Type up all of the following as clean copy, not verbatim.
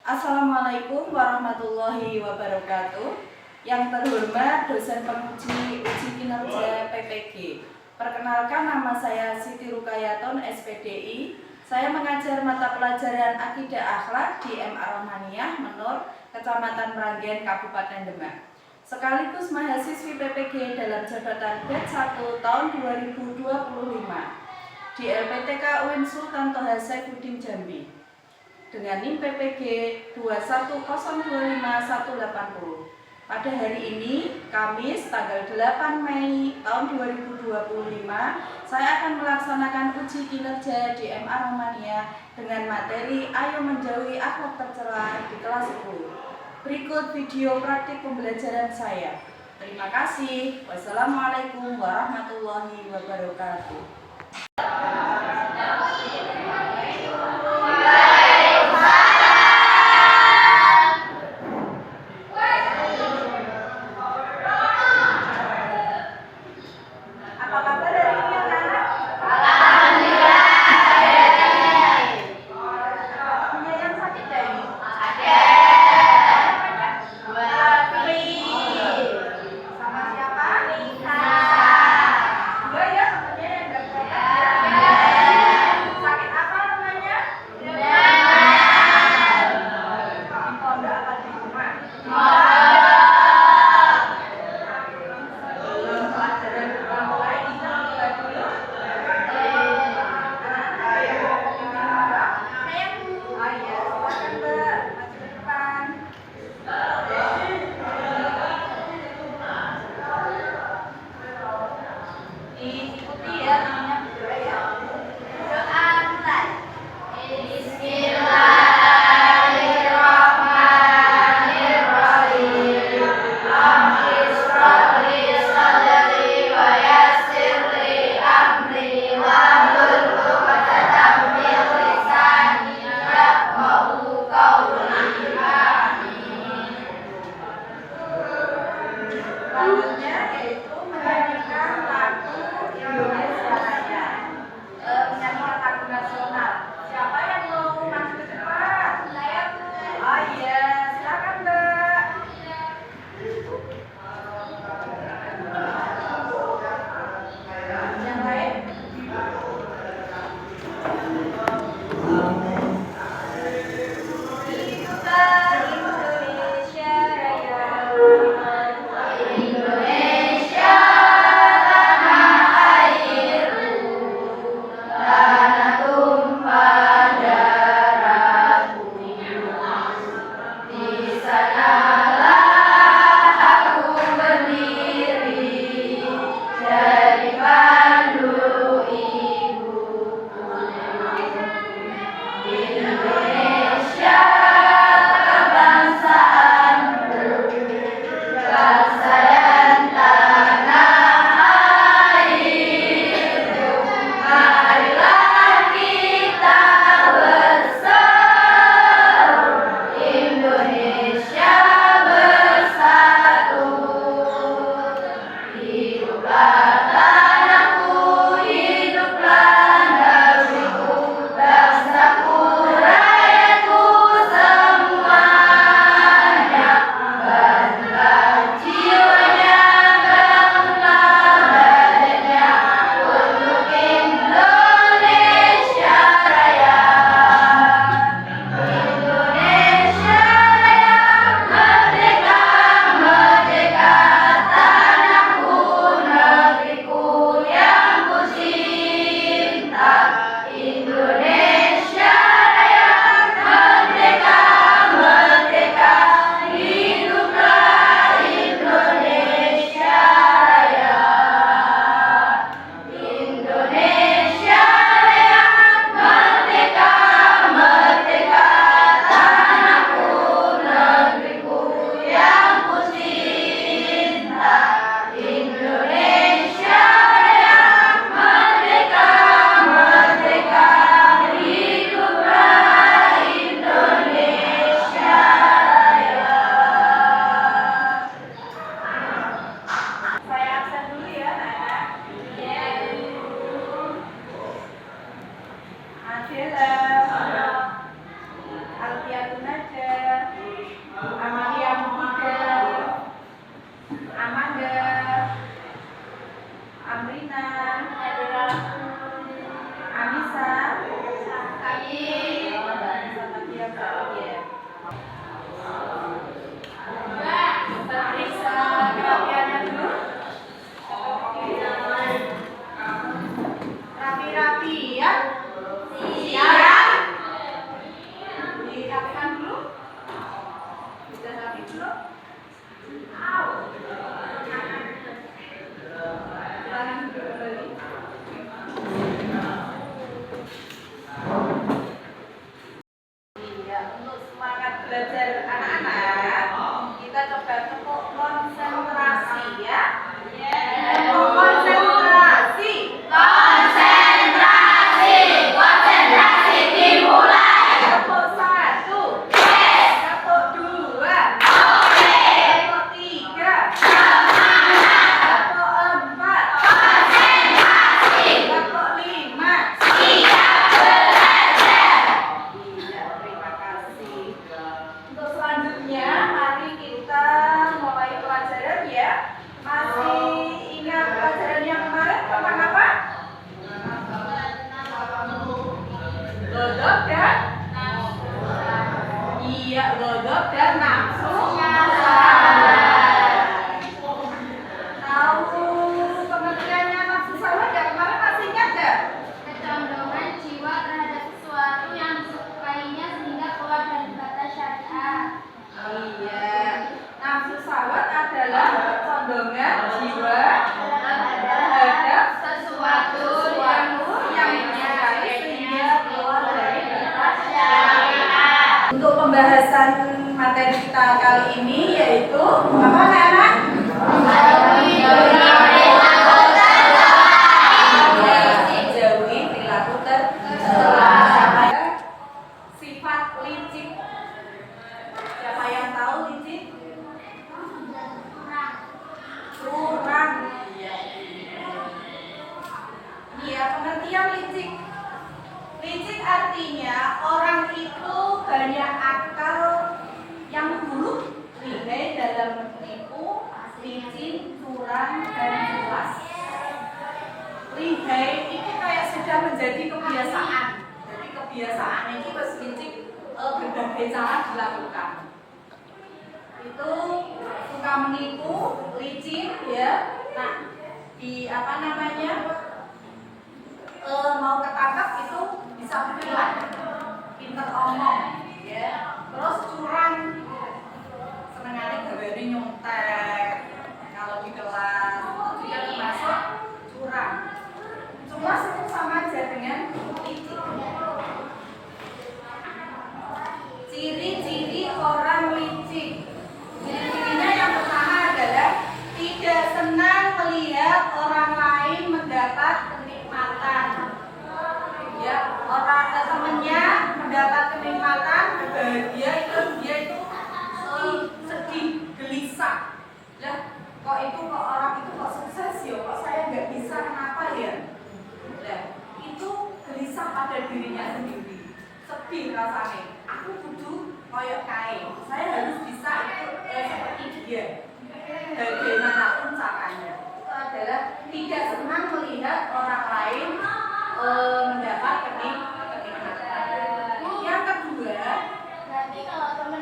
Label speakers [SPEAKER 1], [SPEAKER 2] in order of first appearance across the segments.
[SPEAKER 1] Assalamualaikum warahmatullahi wabarakatuh. Yang terhormat dosen penguji uji kinerja PPG. Perkenalkan, nama saya Siti Rukayaton, SPDI. Saya mengajar mata pelajaran Akidah Akhlak di M. Ar-Rahmaniyah, Menur, Kecamatan Meranggen, Kabupaten Demak. Sekaligus mahasiswi PPG dalam jabatan batch 1 tahun 2025 di LPTK UIN Sultan Toha Saifuddin Jambi dengan NIM PPG 21025-180. Pada hari ini, Kamis tanggal 8 Mei tahun 2025, saya akan melaksanakan uji kinerja di M. Ar-Rahmaniyah dengan materi Ayo Menjauhi Akhlak Tercela di kelas 10. Berikut video praktik pembelajaran saya. Terima kasih. Wassalamualaikum warahmatullahi wabarakatuh. Sakit dirapikan dulu. Sudah rapi dulu. Silakan duduk kembali. Iya, untuk semangat belajar anak-anak, kita coba tepuk konsentrasi ya. Tepuk konsentrasi. Konsentrasi dimulai. Tepuk 1. Tepuk 2. Tepuk 3. Tepuk 4. Tepuk 5. Iya, terima kasih. Untuk selanjutnya, mari kita mulai pelajaran ya. Masih ingat pelajaran yang kemarin tentang apa? Godok dan iya, godok dan nafsu tahu pengertiannya nafsu syahwat ya? Kemarin masih ingat gak?
[SPEAKER 2] Kecondongan jiwa terhadap sesuatu yang disukainya sehingga keluar dari batas syariat.
[SPEAKER 1] Iya, nafsu syahwat adalah kecondongan jiwa terhadap
[SPEAKER 2] Sesuatu
[SPEAKER 1] yang disukai sehingga keluar dari batas syariat. Untuk pembahasan materi kita kali ini yaitu apa anak-anak? Jauhi perilaku tercela. Sifat licik. Siapa yang tahu licik? Curang. Iya, pengertian licik. Licik artinya orang itu banyak akal yang buruk, lihai dalam menipu, licin, curang, dan culas. Lihai ini kayak sudah menjadi kebiasaan. Jadi kebiasaan ini wis licik berbagai cara dilakukan. Itu suka menipu, licin ya. Nah, di apa namanya? Mau ketangkap itu bisa bilang pinter omong ya. Terus curang, senengannya gawene nyontek kalau di kelas itu juga termasuk curang. Culas itu sama aja dengan licik. Ciri-ciri orang licik. Ciri-cirinya yang pertama adalah tidak senang melihat orang lain mendapat kenikmatan. Ya, orang temannya mendapat kenikmatan, bahagia itu dia itu sedih, gelisah. Lah, kok orang itu kok sukses ya? Kok saya nggak bisa, kenapa ya? Lah, itu gelisah pada dirinya sendiri. Sedih rasanya. Aku butuh koyok kain. Saya harus bisa itu seperti dia. Bagaimanapun caranya. Itu adalah tidak senang melihat orang lain mendapat kenikmatan. Yang kedua,
[SPEAKER 2] berarti kalau teman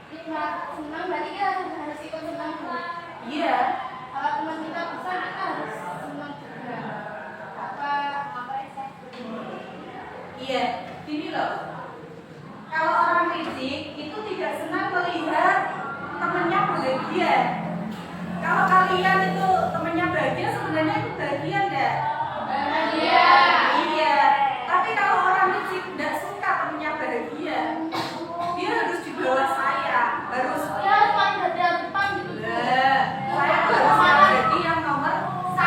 [SPEAKER 2] kita senang berarti kita harus ikut senang dulu.
[SPEAKER 1] iya.
[SPEAKER 2] Kalau teman kita bisa kita harus senang juga. Apa ya?
[SPEAKER 1] Iya, gini loh. Kalau orang licik itu tidak senang melihat temannya bahagia. Kalau kalian itu temannya bahagia, sebenarnya itu bahagia enggak? Bahagia. Iya. Tapi kalau orang licik tidak suka temannya bahagia, dia harus di bawah saya, harus
[SPEAKER 2] Ya harus paling ada depan gitu.
[SPEAKER 1] saya tuh harus jadi yang nomor 1.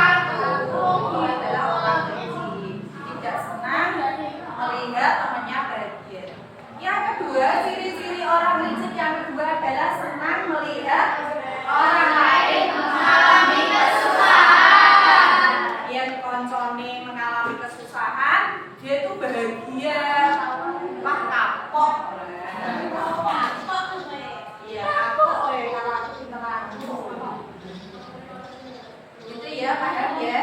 [SPEAKER 1] Dia adalah orang licik, tidak senang melihat temannya bahagia. Yang kedua, ciri-ciri orang licik yang kedua adalah senang melihat orang lain mengalami kesusahan. Yang koncone mengalami kesusahan, dia itu bahagia. Wah, kapok. Iya, kapok kalau aku pinteran. Gitu ya, paham ya?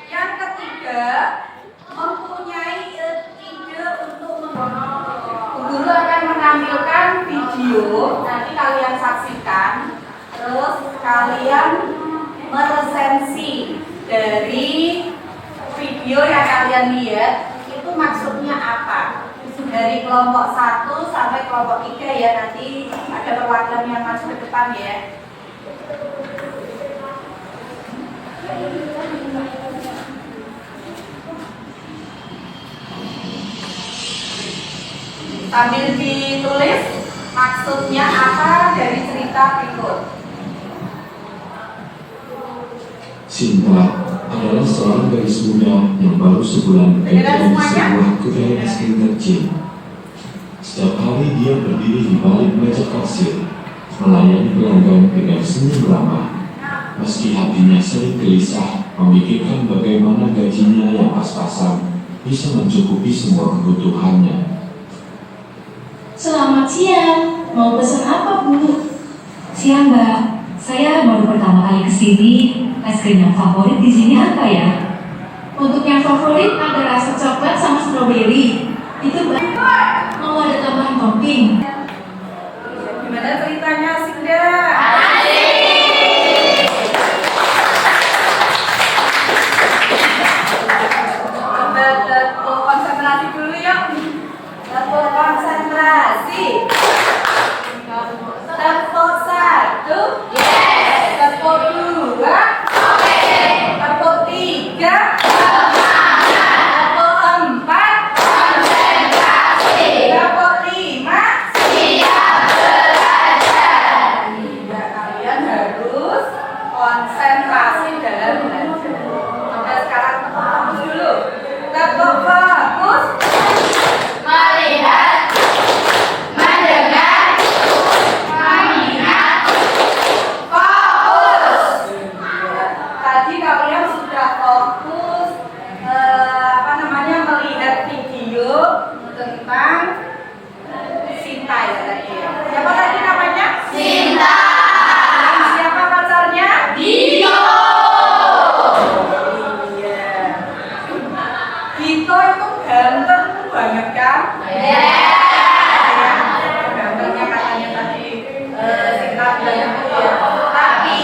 [SPEAKER 1] Yang ketiga, mempunyai ide untuk guru akan menampilkan video, nanti kalian saksikan, terus kalian meresensi dari video yang kalian lihat itu maksudnya apa. dari kelompok 1 sampai kelompok 3 ya, nanti ada perwakilan yang maju ke depan ya. Sambil ditulis maksudnya apa dari cerita berikut.
[SPEAKER 3] Sinta adalah seorang gadis muda yang baru sebulan bekerja di sebuah kedai es krim kecil. Setiap hari dia berdiri di balik meja kasir, melayani pelanggan dengan senyum ramah. Meski hatinya sering gelisah, memikirkan bagaimana gajinya yang pas-pasan bisa mencukupi semua kebutuhannya.
[SPEAKER 4] Selamat siang, mau pesan apa Bu? Siang Mbak, saya baru pertama kali kesini. Es krim yang favorit di sini apa ya? Untuk yang favorit ada rasa coklat sama stroberi. Itu Mbak. Mau ada tambahan topping?
[SPEAKER 1] Gimana ceritanya, Sinda? Coba konsentrasi dulu ya. Tepuk konsentrasi. Tepuk 1. Yes. Tepuk 2. Tepuk 3. Tepuk 4. Konsentrasi. Tepuk 5. Siap belajar. Tidak, kalian harus konsentrasi dalam belajar. Oke, sekarang tepuk fokus dulu. Tepuk fokus. Melihat, mendengar, mengingat, fokus. Tadi kalian sudah fokus melihat video tentang Sinta ya tadi ya. Siapa tadi namanya? Sinta. Dan siapa pacarnya? Dio. Iya. Dito itu ganteng banget kan? Gantengnya katanya tadi Sinta bilang itu ya. Tapi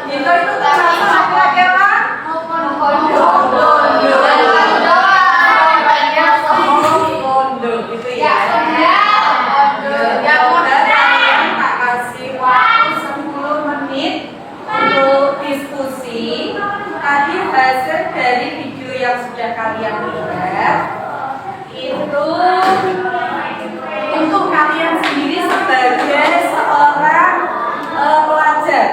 [SPEAKER 1] Dito itu termasuk laki-laki apa? Kondo gitu ya. Ya udah, kalian tak kasih waktu 10 menit untuk diskusi. Tadi hasil dari video yang sudah kalian lihat itu untuk kalian sendiri sebagai seorang pelajar.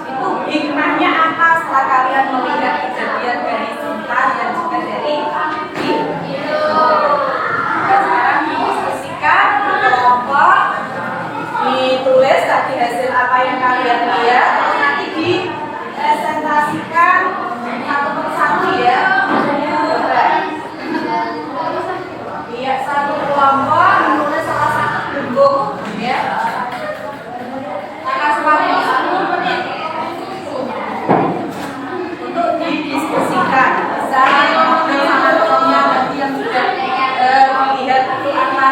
[SPEAKER 1] Itu hikmahnya apa setelah kalian melihat kejadian dari Sinta dan juga dari Dio. Nah, sekarang didiskusikan di kelompok, ditulis tadi hasil apa yang kalian lihat, terus nanti dipresentasikan satu persatu ya. Iya, satu kelompok menulis salah satu gembung ya. Akan waktu 10 menit untuk didiskusikan. Bisa bersama temannya tadi yang sudah melihat itu apa,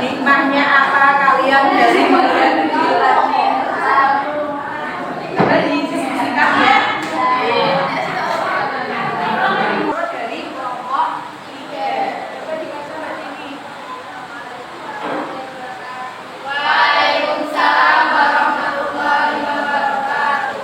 [SPEAKER 1] hikmahnya apa kalian dari melihat video tadi. Coba didiskusikan ya. Dari kelompok 3. Coba dibaca Mbak Tini. Waalaikumsalam warahmatullahi wabarakatuh.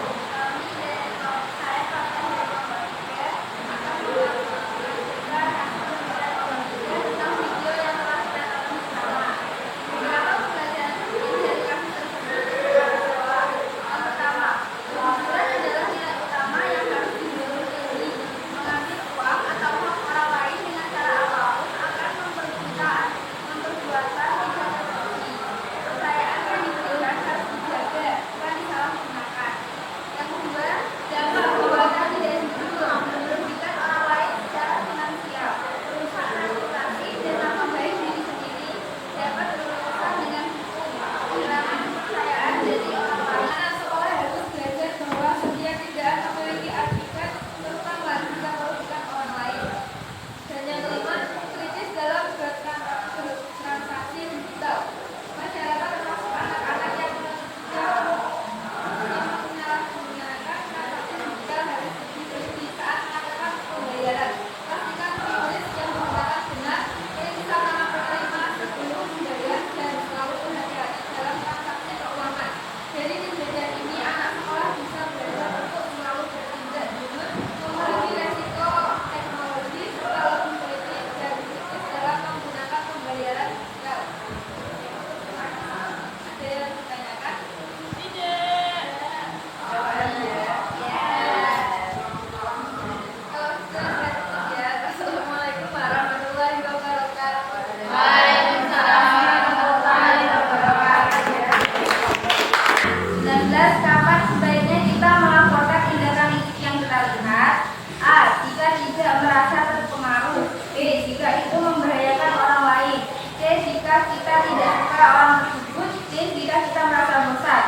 [SPEAKER 2] jika kita tidak suka orang tersebut dan jika kita merasa bosan?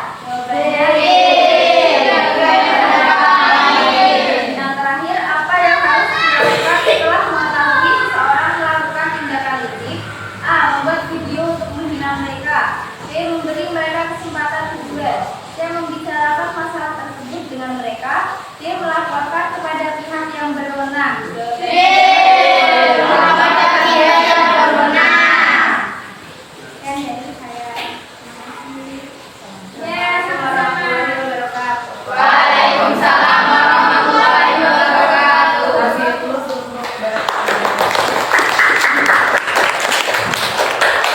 [SPEAKER 2] Yang terakhir, apa yang harus dilakukan setelah mengetahui seseorang melakukan tindakan licik? A. Membuat video untuk menghina mereka. B. Memberi mereka kesempatan kedua. C. Membicarakan masalah tersebut dengan mereka. D. Melaporkan kepada pihak yang berwenang.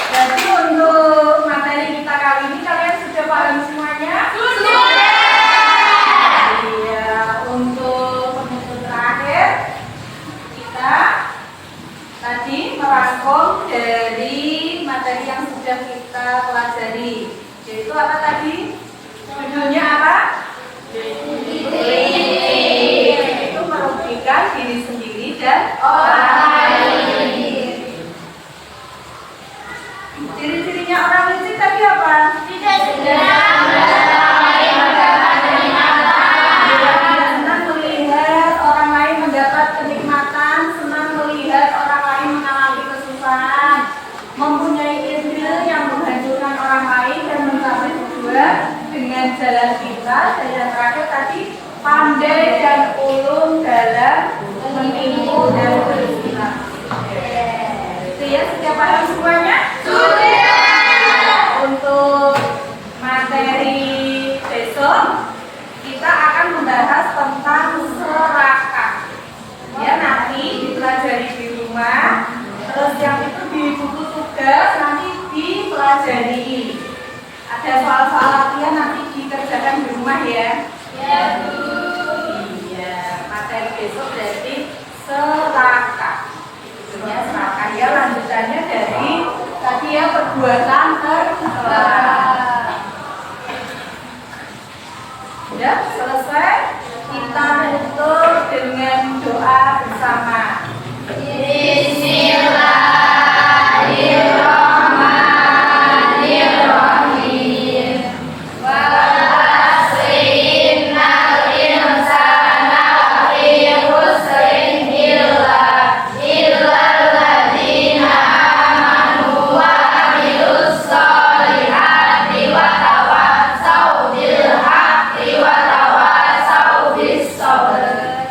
[SPEAKER 1] Jadi untuk materi kita kali ini kalian sudah paham semuanya? Sudah. Iya, untuk penutup terakhir kita tadi merangkum dari materi yang sudah kita pelajari. Yaitu apa tadi? Judulnya apa? Itu merugikan diri sendiri dan orang lain. Ciri-cirinya orang licik tadi apa? Tidak senang melihat orang lain mendapat kenikmatan, senang melihat orang lain mengalami kesusahan, mempunyai ide yang menghancurkan orang lain dan mencapai tujuan dengan jalan kita. Dan yang terakhir tadi, pandai dan ulung dalam menipu dan beristirahat. Itu ya, sudah paham semuanya? Untuk materi besok kita akan membahas tentang serakah. Ya, nanti dipelajari di rumah. Terus yang itu di buku tugas nanti dipelajari. Ada soal-soal latihan nanti dikerjakan di rumah ya. Iya, materi besok berarti serakah. Judulnya serakah ya, lanjutannya dari tadi ya, perbuatan tercela. Sudah selesai, kita tutup dengan doa bersama. Bismillahirrahmanirrahim. Wa'asrinnal insana fi khusrin illal ladzina amanu wa amilus solihati wa tawassau bil haqqi wa tawassau bis sabr.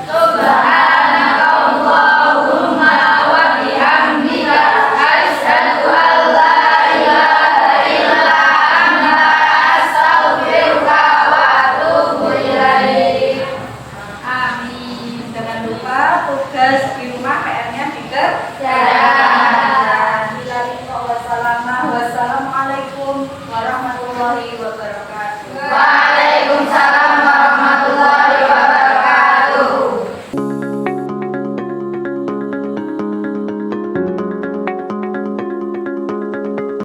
[SPEAKER 1] Subhanakallahumma wa bihamdika asyhadu an la ilaha illa anta astaghfiruka wa atubu ilaik. Amin. Jangan lupa tugas di rumah PR-nya dikerjakan. Wassalamualaikum warahmatullahi wabarakatuh. Waalaikumsalam.